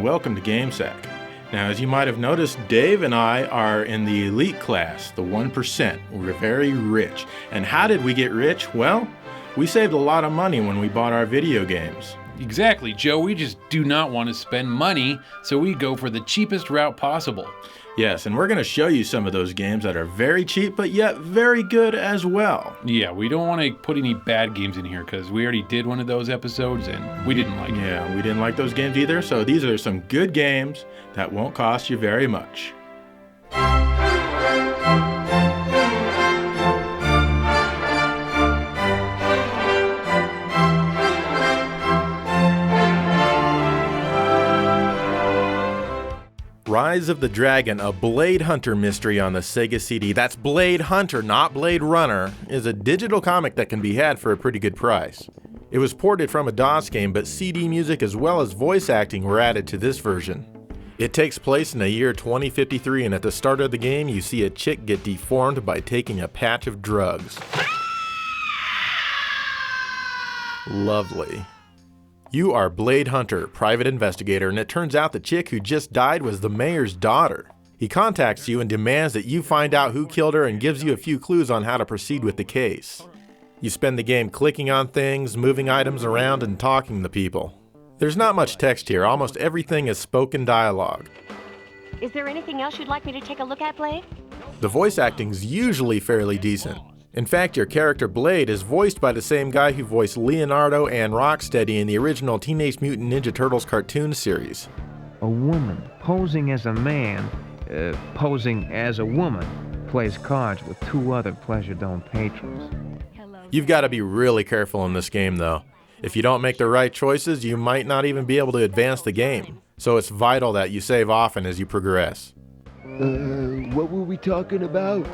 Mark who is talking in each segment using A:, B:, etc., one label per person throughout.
A: welcome to GameSack. Now, as you might have noticed, Dave and I are in the elite class, the 1%. We're very rich. And how did we get rich? Well, we saved a lot of money when we bought our video games.
B: Exactly, Joe. We just do not want to spend money, so we go for the cheapest route possible.
A: Yes, and we're going to show you some of those games that are very cheap, but yet very good as well.
B: Yeah, we don't want to put any bad games in here because we already did one of those episodes and we didn't like it.
A: Yeah, we didn't like those games either, so these are some good games that won't cost you very much. Rise of the Dragon, a Blade Hunter mystery on the Sega CD. That's Blade Hunter, not Blade Runner, is a digital comic that can be had for a pretty good price. It was ported from a DOS game, but CD music as well as voice acting were added to this version. It takes place in the year 2053, and at the start of the game, you see a chick get deformed by taking a patch of drugs. Lovely. You are Blade Hunter, private investigator, and it turns out the chick who just died was the mayor's daughter. He contacts you and demands that you find out who killed her and gives you a few clues on how to proceed with the case. You spend the game clicking on things, moving items around, and talking to people. There's not much text here, almost everything is spoken dialogue.
C: Is there anything else you'd like me to take a look at, Blade?
A: The voice acting's usually fairly decent. In fact, your character Blade is voiced by the same guy who voiced Leonardo and Rocksteady in the original Teenage Mutant Ninja Turtles cartoon series.
D: A woman posing as a man, posing as a woman, plays cards with two other Pleasure Dome patrons.
A: You've got to be really careful in this game, though. If you don't make the right choices, you might not even be able to advance the game. So it's vital that you save often as you progress.
E: What were we talking about?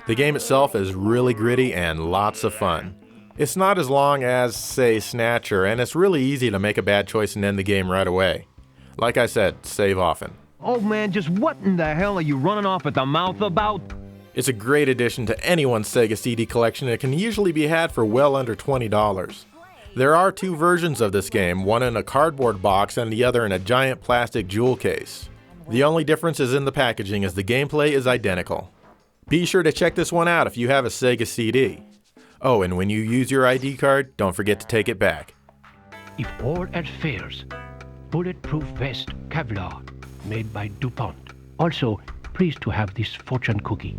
A: The game itself is really gritty and lots of fun. It's not as long as, say, Snatcher, and it's really easy to make a bad choice and end the game right away. Like I said, save often.
D: Oh man, just what in the hell are you running off at the mouth about?
A: It's a great addition to anyone's Sega CD collection, and it can usually be had for well under $20. There are two versions of this game, one in a cardboard box and the other in a giant plastic jewel case. The only difference is in the packaging, as the gameplay is identical. Be sure to check this one out if you have a Sega CD. Oh, and when you use your ID card, don't forget to take it back.
F: If all else fails, bulletproof vest Kevlar, made by DuPont. Also, pleased to have this fortune cookie.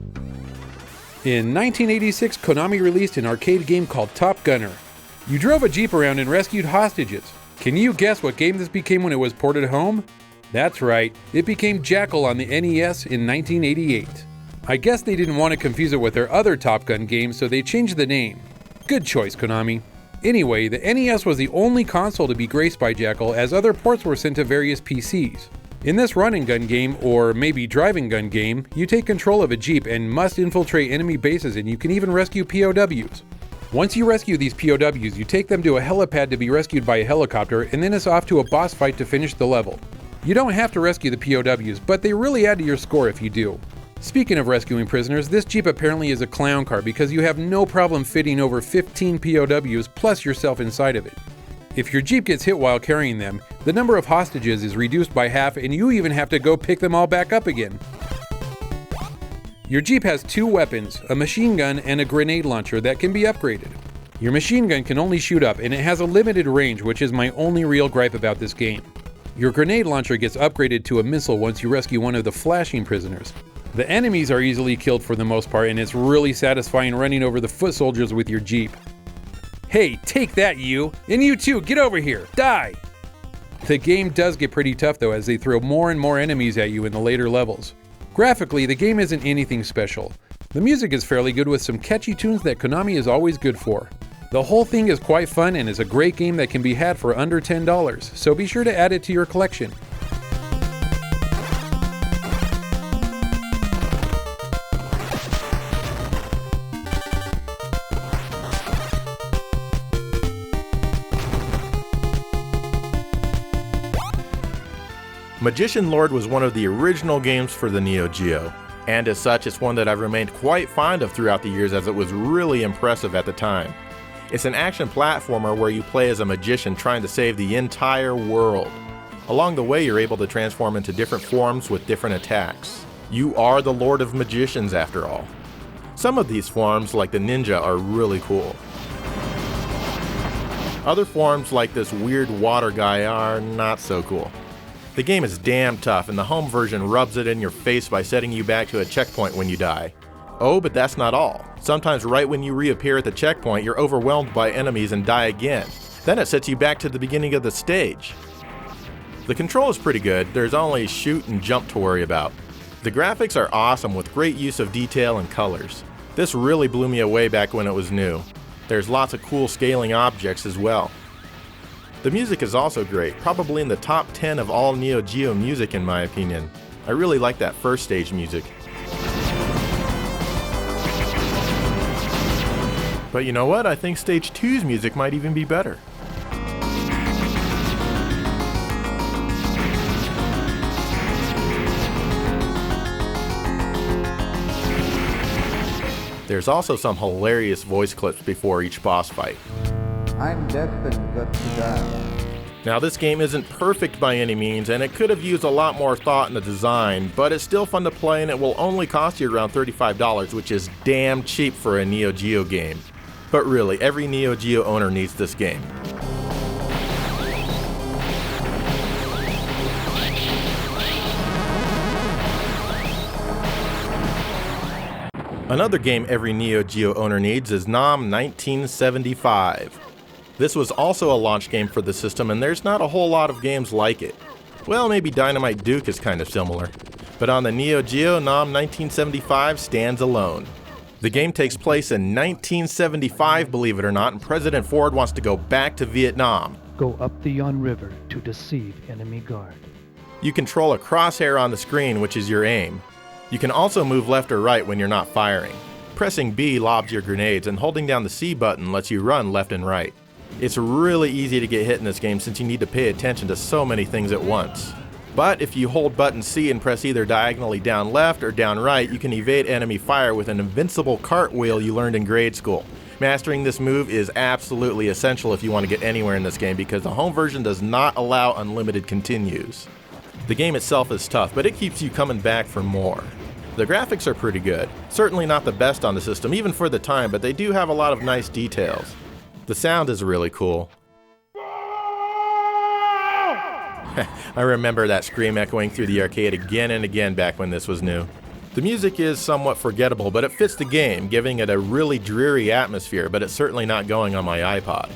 B: In 1986, Konami released an arcade game called Top Gunner. You drove a Jeep around and rescued hostages. Can you guess what game this became when it was ported home? That's right, it became Jackal on the NES in 1988. I guess they didn't want to confuse it with their other Top Gun games, so they changed the name. Good choice, Konami. Anyway, the NES was the only console to be graced by Jackal, as other ports were sent to various PCs. In this run-and gun game, or maybe driving gun game, you take control of a Jeep and must infiltrate enemy bases, and you can even rescue POWs. Once you rescue these POWs, you take them to a helipad to be rescued by a helicopter, and then it's off to a boss fight to finish the level. You don't have to rescue the POWs, but they really add to your score if you do. Speaking of rescuing prisoners, this Jeep apparently is a clown car because you have no problem fitting over 15 POWs plus yourself inside of it. If your Jeep gets hit while carrying them, the number of hostages is reduced by half and you even have to go pick them all back up again. Your Jeep has two weapons, a machine gun and a grenade launcher that can be upgraded. Your machine gun can only shoot up and it has a limited range, which is my only real gripe about this game. Your grenade launcher gets upgraded to a missile once you rescue one of the flashing prisoners. The enemies are easily killed for the most part, and it's really satisfying running over the foot soldiers with your Jeep. Hey, take that, you! And you too, get over here! Die! The game does get pretty tough though, as they throw more and more enemies at you in the later levels. Graphically, the game isn't anything special. The music is fairly good with some catchy tunes that Konami is always good for. The whole thing is quite fun and is a great game that can be had for under $10, so be sure to add it to your collection.
A: Magician Lord was one of the original games for the Neo Geo, and as such it's one that I've remained quite fond of throughout the years, as it was really impressive at the time. It's an action platformer where you play as a magician trying to save the entire world. Along the way, you're able to transform into different forms with different attacks. You are the Lord of Magicians after all. Some of these forms, like the ninja, are really cool. Other forms, like this weird water guy, are not so cool. The game is damn tough, and the home version rubs it in your face by setting you back to a checkpoint when you die. Oh, but that's not all. Sometimes right when you reappear at the checkpoint, you're overwhelmed by enemies and die again. Then it sets you back to the beginning of the stage. The control is pretty good, there's only shoot and jump to worry about. The graphics are awesome with great use of detail and colors. This really blew me away back when it was new. There's lots of cool scaling objects as well. The music is also great, probably in the top 10 of all Neo Geo music in my opinion. I really like that first stage music. But you know what? I think Stage 2's music might even be better. There's also some hilarious voice clips before each boss fight.
G: I'm deaf and got to die.
A: Now this game isn't perfect by any means, and it could have used a lot more thought in the design, but it's still fun to play and it will only cost you around $35, which is damn cheap for a Neo Geo game. But really, every Neo Geo owner needs this game. Another game every Neo Geo owner needs is NOM 1975. This was also a launch game for the system, and there's not a whole lot of games like it. Well, maybe Dynamite Duke is kind of similar. But on the Neo Geo, NOM 1975 stands alone. The game takes place in 1975, believe it or not, and President Ford wants to go back to Vietnam.
H: Go up the Yon River to deceive enemy guard.
A: You control a crosshair on the screen, which is your aim. You can also move left or right when you're not firing. Pressing B lobs your grenades, and holding down the C button lets you run left and right. It's really easy to get hit in this game since you need to pay attention to so many things at once. But if you hold button C and press either diagonally down left or down right, you can evade enemy fire with an invincible cartwheel you learned in grade school. Mastering this move is absolutely essential if you want to get anywhere in this game because the home version does not allow unlimited continues. The game itself is tough, but it keeps you coming back for more. The graphics are pretty good. Certainly not the best on the system, even for the time, but they do have a lot of nice details. The sound is really cool. I remember that scream echoing through the arcade again and again back when this was new. The music is somewhat forgettable, but it fits the game, giving it a really dreary atmosphere, but it's certainly not going on my iPod.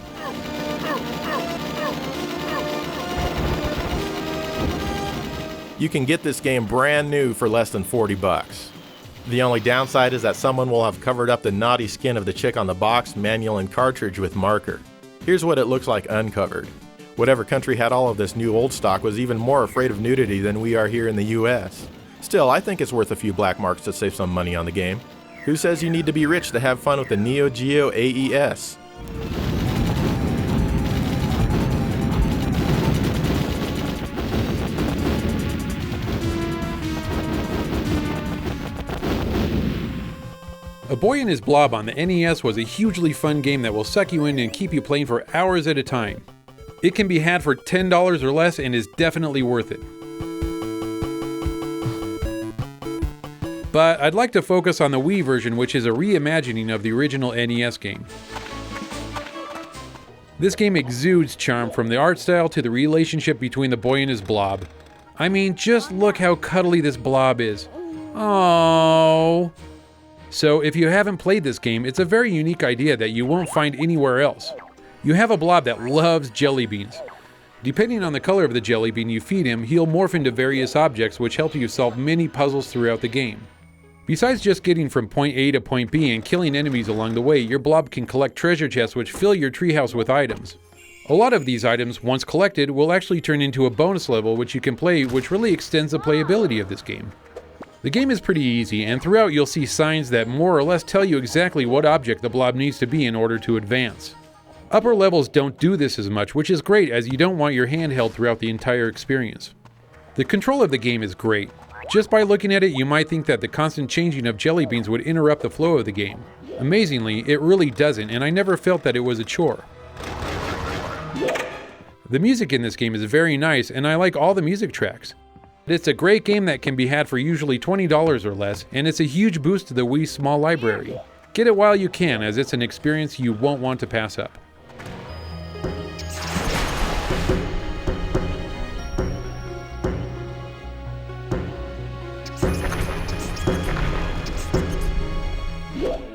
A: You can get this game brand new for less than $40. The only downside is that someone will have covered up the naughty skin of the chick on the box, manual, and cartridge with marker. Here's what it looks like uncovered. Whatever country had all of this new old stock was even more afraid of nudity than we are here in the US. Still, I think it's worth a few black marks to save some money on the game. Who says you need to be rich to have fun with the Neo Geo AES?
B: A Boy and His Blob on the NES was a hugely fun game that will suck you in and keep you playing for hours at a time. It can be had for $10 or less and is definitely worth it. But I'd like to focus on the Wii version, which is a reimagining of the original NES game. This game exudes charm from the art style to the relationship between the boy and his blob. I mean, just look how cuddly this blob is. Aww. So if you haven't played this game, it's a very unique idea that you won't find anywhere else. You have a blob that loves jelly beans. Depending on the color of the jelly bean you feed him, he'll morph into various objects which help you solve many puzzles throughout the game. Besides just getting from point A to point B and killing enemies along the way, your blob can collect treasure chests which fill your treehouse with items. A lot of these items, once collected, will actually turn into a bonus level which you can play, which really extends the playability of this game. The game is pretty easy, and throughout you'll see signs that more or less tell you exactly what object the blob needs to be in order to advance. Upper levels don't do this as much, which is great as you don't want your hand held throughout the entire experience. The control of the game is great. Just by looking at it, you might think that the constant changing of jelly beans would interrupt the flow of the game. Amazingly, it really doesn't, and I never felt that it was a chore. The music in this game is very nice, and I like all the music tracks. It's a great game that can be had for usually $20 or less, and it's a huge boost to the Wii's small library. Get it while you can, as it's an experience you won't want to pass up.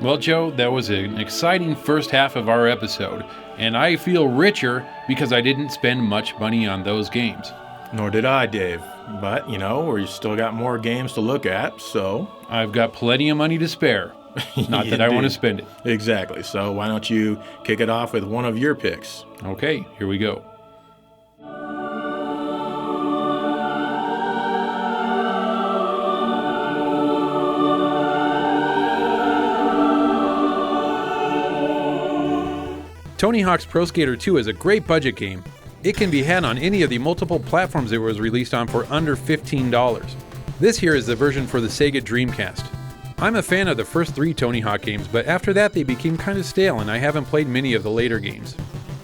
B: Well, Joe, that was an exciting first half of our episode, and I feel richer because I didn't spend much money on those games.
A: Nor did I, Dave. But, we still got more games to look at, so...
B: I've got plenty of money to spare. Not that I want to spend it.
A: Exactly, so why don't you kick it off with one of your picks?
B: Okay, here we go. Tony Hawk's Pro Skater 2 is a great budget game. It can be had on any of the multiple platforms it was released on for under $15. This here is the version for the Sega Dreamcast. I'm a fan of the first 3 Tony Hawk games, but after that they became kind of stale and I haven't played many of the later games.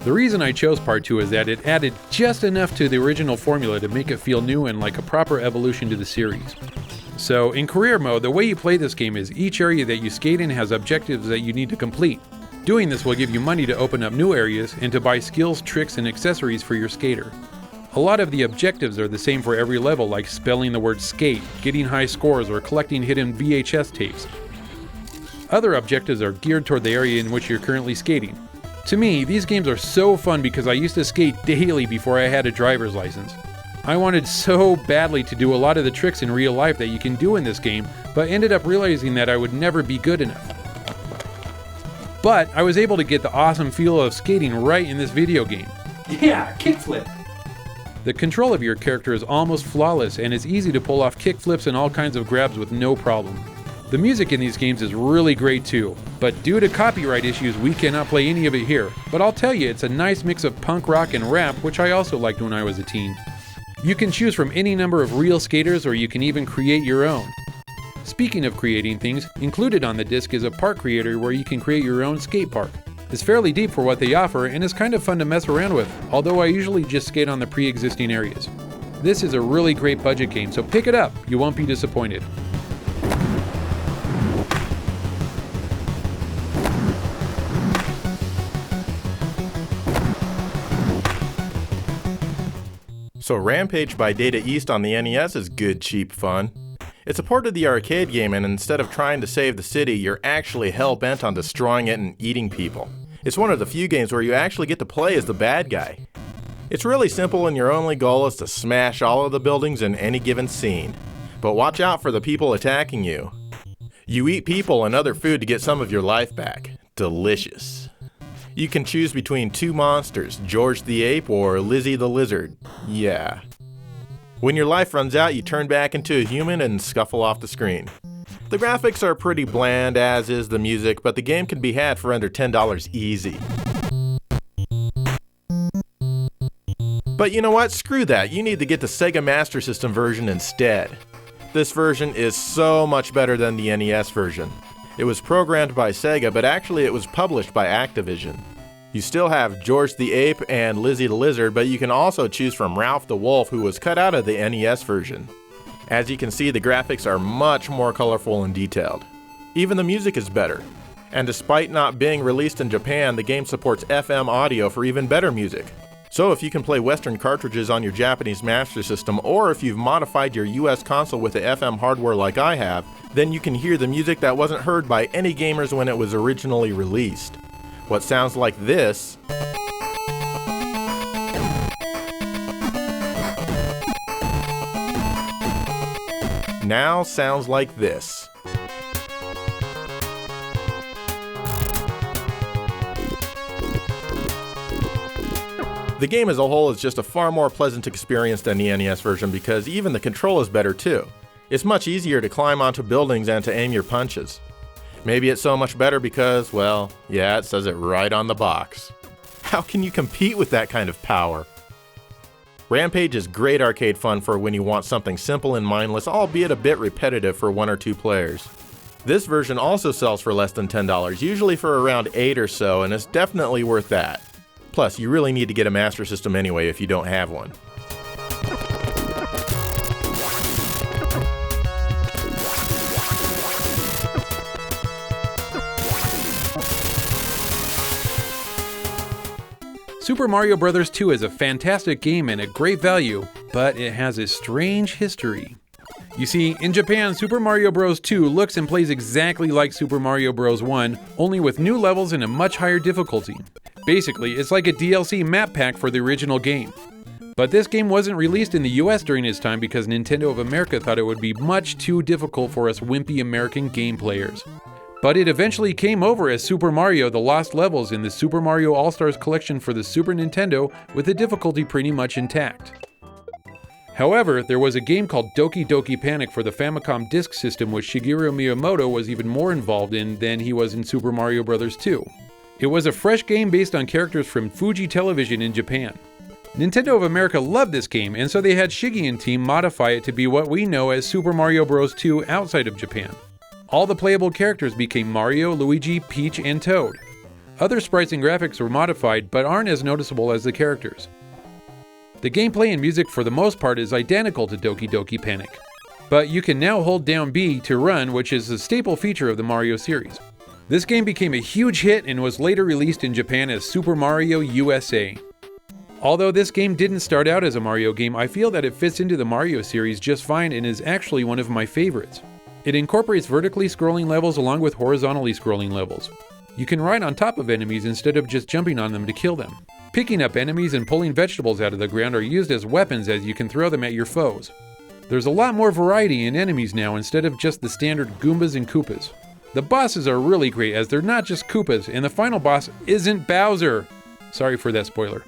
B: The reason I chose Part 2 is that it added just enough to the original formula to make it feel new and like a proper evolution to the series. So in career mode, the way you play this game is each area that you skate in has objectives that you need to complete. Doing this will give you money to open up new areas and to buy skills, tricks, and accessories for your skater. A lot of the objectives are the same for every level, like spelling the word skate, getting high scores, or collecting hidden VHS tapes. Other objectives are geared toward the area in which you're currently skating. To me, these games are so fun because I used to skate daily before I had a driver's license. I wanted so badly to do a lot of the tricks in real life that you can do in this game, but ended up realizing that I would never be good enough. But I was able to get the awesome feel of skating right in this video game.
I: Yeah, kickflip!
B: The control of your character is almost flawless, and it's easy to pull off kickflips and all kinds of grabs with no problem. The music in these games is really great too, but due to copyright issues we cannot play any of it here. But I'll tell you, it's a nice mix of punk rock and rap, which I also liked when I was a teen. You can choose from any number of real skaters, or you can even create your own. Speaking of creating things, included on the disc is a park creator where you can create your own skate park. It's fairly deep for what they offer and is kind of fun to mess around with, although I usually just skate on the pre-existing areas. This is a really great budget game, so pick it up, you won't be disappointed.
A: So Rampage by Data East on the NES is good, cheap fun. It's a port of the arcade game, and instead of trying to save the city, you're actually hell-bent on destroying it and eating people. It's one of the few games where you actually get to play as the bad guy. It's really simple, and your only goal is to smash all of the buildings in any given scene. But watch out for the people attacking you. You eat people and other food to get some of your life back. Delicious. You can choose between 2 monsters, George the Ape or Lizzie the Lizard. Yeah. When your life runs out, you turn back into a human and scuffle off the screen. The graphics are pretty bland, as is the music, but the game can be had for under $10 easy. But you know what? Screw that. You need to get the Sega Master System version instead. This version is so much better than the NES version. It was programmed by Sega, but actually it was published by Activision. You still have George the Ape and Lizzie the Lizard, but you can also choose from Ralph the Wolf, who was cut out of the NES version. As you can see, the graphics are much more colorful and detailed. Even the music is better. And despite not being released in Japan, the game supports FM audio for even better music. So if you can play Western cartridges on your Japanese Master System, or if you've modified your US console with the FM hardware like I have, then you can hear the music that wasn't heard by any gamers when it was originally released. What sounds like this now sounds like this. The game as a whole is just a far more pleasant experience than the NES version because even the control is better too. It's much easier to climb onto buildings and to aim your punches. Maybe it's so much better because, well, yeah, it says it right on the box. How can you compete with that kind of power? Rampage is great arcade fun for when you want something simple and mindless, albeit a bit repetitive for 1 or 2 players. This version also sells for less than $10, usually for around $8 or so, and it's definitely worth that. Plus, you really need to get a Master System anyway if you don't have one.
B: Super Mario Bros. 2 is a fantastic game and a great value, but it has a strange history. You see, in Japan, Super Mario Bros. 2 looks and plays exactly like Super Mario Bros. 1, only with new levels and a much higher difficulty. Basically, it's like a DLC map pack for the original game. But this game wasn't released in the US during its time because Nintendo of America thought it would be much too difficult for us wimpy American game players. But it eventually came over as Super Mario The Lost Levels in the Super Mario All-Stars collection for the Super Nintendo, with the difficulty pretty much intact. However, there was a game called Doki Doki Panic for the Famicom Disk System which Shigeru Miyamoto was even more involved in than he was in Super Mario Bros. 2. It was a fresh game based on characters from Fuji Television in Japan. Nintendo of America loved this game, and so they had Shiggy and team modify it to be what we know as Super Mario Bros. 2 outside of Japan. All the playable characters became Mario, Luigi, Peach, and Toad. Other sprites and graphics were modified, but aren't as noticeable as the characters. The gameplay and music for the most part is identical to Doki Doki Panic, but you can now hold down B to run, which is a staple feature of the Mario series. This game became a huge hit and was later released in Japan as Super Mario USA. Although this game didn't start out as a Mario game, I feel that it fits into the Mario series just fine and is actually one of my favorites. It incorporates vertically scrolling levels along with horizontally scrolling levels. You can ride on top of enemies instead of just jumping on them to kill them. Picking up enemies and pulling vegetables out of the ground are used as weapons as you can throw them at your foes. There's a lot more variety in enemies now instead of just the standard Goombas and Koopas. The bosses are really great as they're not just Koopas, and the final boss isn't Bowser! Sorry for that spoiler.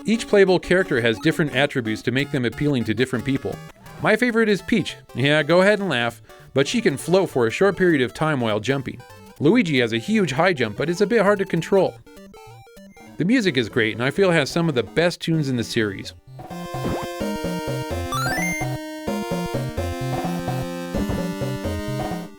B: Each playable character has different attributes to make them appealing to different people. My favorite is Peach. Yeah, go ahead and laugh, but she can float for a short period of time while jumping. Luigi has a huge high jump, but it's a bit hard to control. The music is great, and I feel it has some of the best tunes in the series.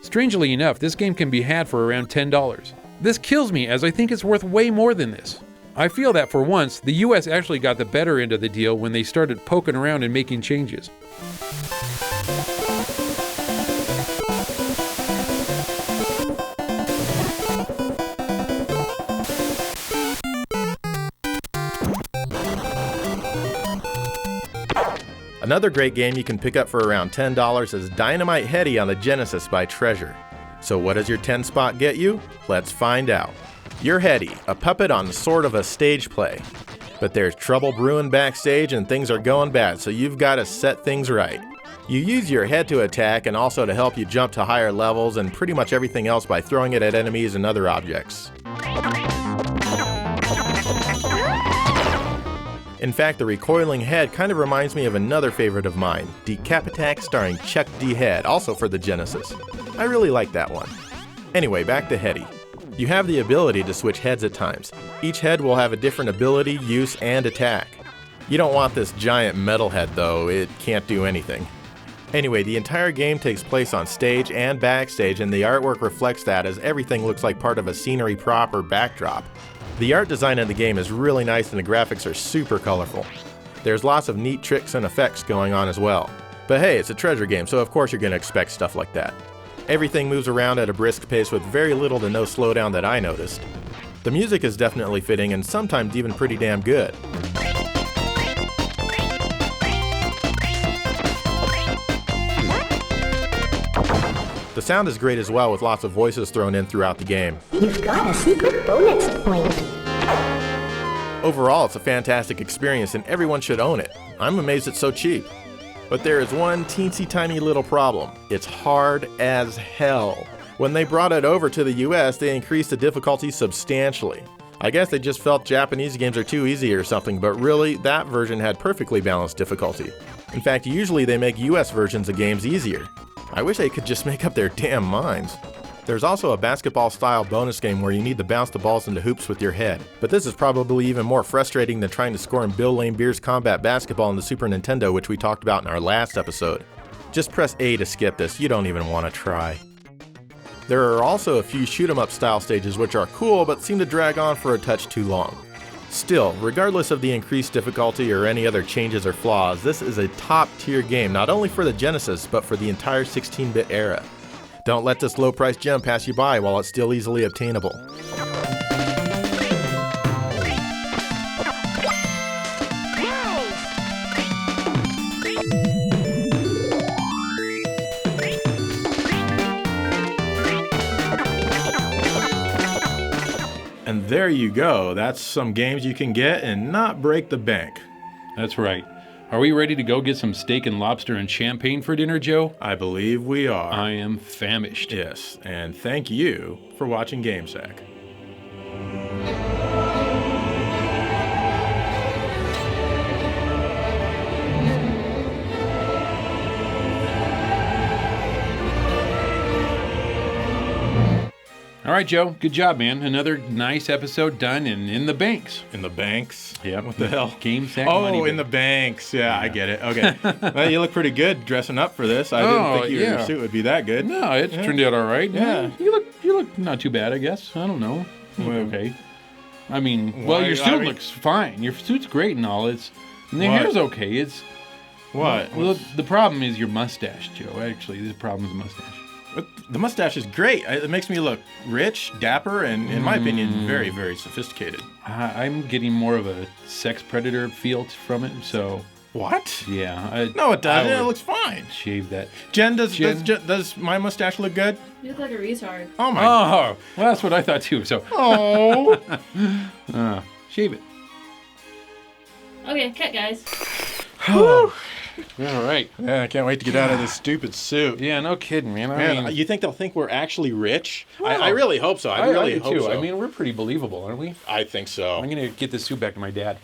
B: Strangely enough, this game can be had for around $10. This kills me as I think it's worth way more than this. I feel that for once, the US actually got the better end of the deal when they started poking around and making changes.
A: Another great game you can pick up for around $10 is Dynamite Headdy on the Genesis by Treasure. So what does your 10 spot get you? Let's find out. You're Headdy, a puppet on sort of a stage play. But there's trouble brewing backstage and things are going bad, so you've got to set things right. You use your head to attack and also to help you jump to higher levels and pretty much everything else by throwing it at enemies and other objects. In fact, the recoiling head kind of reminds me of another favorite of mine, Decapitack starring Chuck D. Head, also for the Genesis. I really like that one. Anyway, back to Headdy. You have the ability to switch heads at times. Each head will have a different ability, use, and attack. You don't want this giant metal head though, it can't do anything. Anyway, the entire game takes place on stage and backstage, and the artwork reflects that as everything looks like part of a scenery prop or backdrop. The art design in the game is really nice and the graphics are super colorful. There's lots of neat tricks and effects going on as well. But hey, it's a Treasure game, so of course you're going to expect stuff like that. Everything moves around at a brisk pace with very little to no slowdown that I noticed. The music is definitely fitting and sometimes even pretty damn good. The sound is great as well, with lots of voices thrown in throughout the game.
J: You've got a secret bonus point.
A: Overall, it's a fantastic experience and everyone should own it. I'm amazed it's so cheap. But there is one teensy tiny little problem. It's hard as hell. When they brought it over to the US, they increased the difficulty substantially. I guess they just felt Japanese games are too easy or something, but really, that version had perfectly balanced difficulty. In fact, usually they make US versions of games easier. I wish they could just make up their damn minds. There's also a basketball-style bonus game where you need to bounce the balls into hoops with your head. But this is probably even more frustrating than trying to score in Bill Lane Beer's Combat Basketball on the Super Nintendo, which we talked about in our last episode. Just press A to skip this, you don't even want to try. There are also a few shoot-'em-up style stages which are cool but seem to drag on for a touch too long. Still, regardless of the increased difficulty or any other changes or flaws, this is a top-tier game not only for the Genesis, but for the entire 16-bit era. Don't let this low-priced gem pass you by while it's still easily obtainable. And there you go. That's some games you can get and not break the bank.
B: That's right. Are we ready to go get some steak and lobster and champagne for dinner, Joe?
A: I believe we are.
B: I am famished.
A: Yes, and thank you for watching GameSack.
B: All right, Joe. Good job, man. Another nice episode done and in the banks.
A: In the banks?
B: Yep.
A: What the hell?
B: GameSack
A: Oh,
B: money
A: in the banks. Yeah, I get it. Okay. Well, you look pretty good dressing up for this. I didn't think your suit would be that good.
B: No, it turned out all right.
A: Yeah.
B: You look not too bad, I guess. I don't know. Okay. I mean, well, your suit looks fine. Your suit's great and all. And the hair's okay. It's
A: what?
B: Well, the problem is your mustache, Joe. Actually, the problem is the mustache.
A: The mustache is great. It makes me look rich, dapper, and, in my opinion, very, very sophisticated.
B: I'm getting more of a sex predator feel from it, so...
A: What?
B: Yeah.
A: No, it doesn't. It looks fine.
B: Shave that.
A: Jen, does my mustache look good?
K: You look like a retard.
A: Oh, my...
B: Oh, well, that's what I thought, too, so...
A: Oh!
B: Shave it.
K: Okay, cut, guys.
B: All right.
A: Yeah, I can't wait to get out of this stupid suit.
B: Yeah, no kidding, man.
A: I mean, you think they'll think we're actually rich? Well, I really hope so. I really hope so.
B: I mean, we're pretty believable, aren't we?
A: I think so.
B: I'm going to get this suit back to my dad.